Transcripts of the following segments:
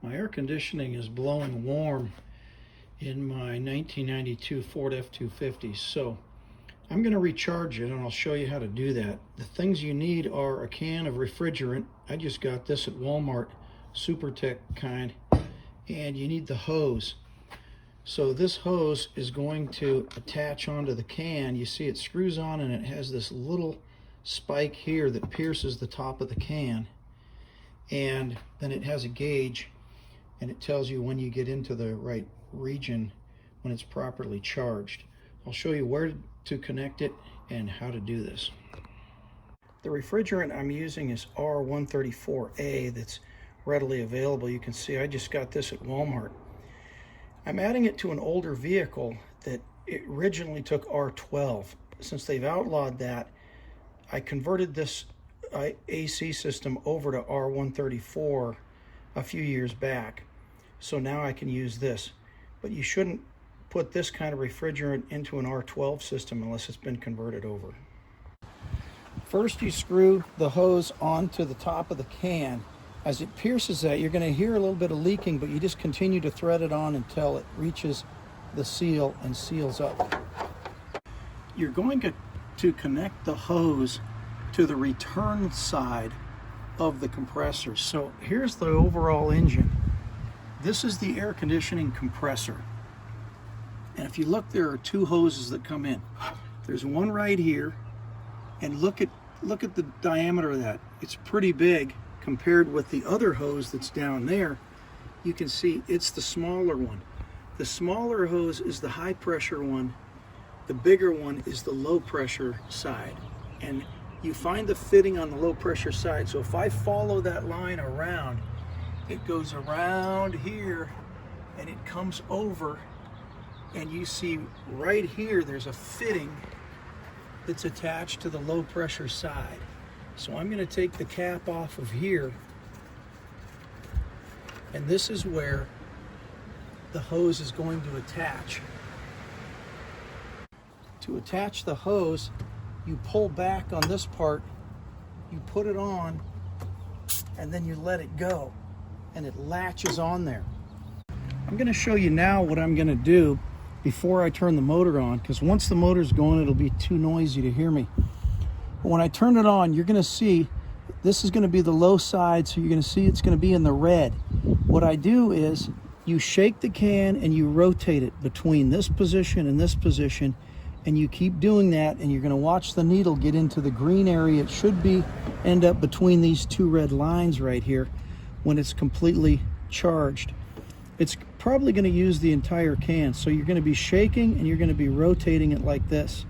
My air conditioning is blowing warm in my 1992 Ford F-250, so I'm going to recharge it and I'll show you how to do that. The things you need are a can of refrigerant. I just got this at Walmart, SuperTech kind, and you need the hose. So this hose is going to attach onto the can. You see it screws on and it has this little spike here that pierces the top of the can, and then it has a gauge and it tells you when you get into the right region when it's properly charged. I'll show you where to connect it and how to do this. The refrigerant I'm using is R134A that's readily available. You can see I just got this at Walmart. I'm adding it to an older vehicle that originally took R12. Since they've outlawed that, I converted this AC system over to R134 a few years back. So now I can use this. But you shouldn't put this kind of refrigerant into an R12 system unless it's been converted over. First, you screw the hose onto the top of the can. As it pierces that, you're going to hear a little bit of leaking, but you just continue to thread it on until it reaches the seal and seals up. You're going to connect the hose to the return side of the compressor. So here's the overall engine. This is the air conditioning compressor. And if you look, there are two hoses that come in. There's one right here, and look at the diameter of that. It's pretty big compared with the other hose that's down there. You can see it's the smaller one. The smaller hose is the high pressure one. The bigger one is the low pressure side. And you find the fitting on the low pressure side. So if I follow that line around, it goes around here and it comes over, and you see right here there's a fitting that's attached to the low pressure side. So I'm going to take the cap off of here, and this is where the hose is going to attach. To attach the hose, you pull back on this part, you put it on, and then you let it go, and it latches on there. I'm going to show you now what I'm going to do before I turn the motor on, because once the motor's going, it'll be too noisy to hear me. But when I turn it on, you're going to see this is going to be the low side, so you're going to see it's going to be in the red. What I do is you shake the can and you rotate it between this position and this position, and you keep doing that, and you're going to watch the needle get into the green area. It should end up between these two red lines right here when it's completely charged. It's probably going to use the entire can, so you're going to be shaking and you're going to be rotating it like this.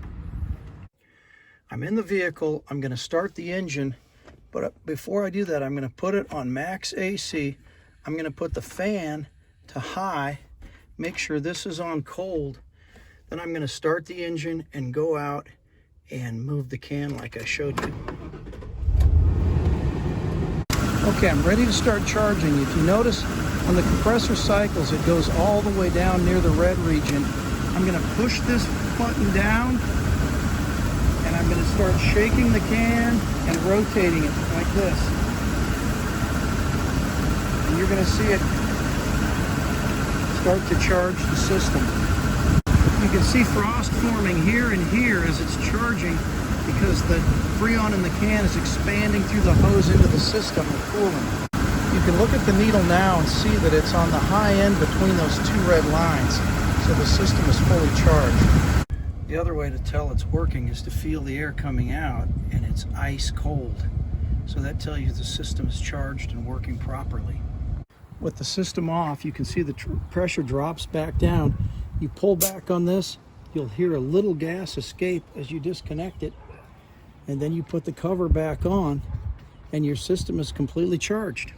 I'm in the vehicle, I'm going to start the engine, but before I do that, I'm going to put it on max AC. I'm going to put the fan to high, make sure this is on cold. Then I'm going to start the engine and go out and move the can like I showed you. Okay, I'm ready to start charging. If you notice, on the compressor cycles, it goes all the way down near the red region. I'm going to push this button down, and I'm going to start shaking the can and rotating it like this. And you're going to see it start to charge the system. You can see frost forming here and here as it's charging, because the Freon in the can is expanding through the hose into the system and cooling. You can look at the needle now and see that it's on the high end between those two red lines, so the system is fully charged. The other way to tell it's working is to feel the air coming out, and it's ice cold. So that tells you the system is charged and working properly. With the system off, you can see the pressure drops back down. You pull back on this, you'll hear a little gas escape as you disconnect it, and then you put the cover back on, and your system is completely charged.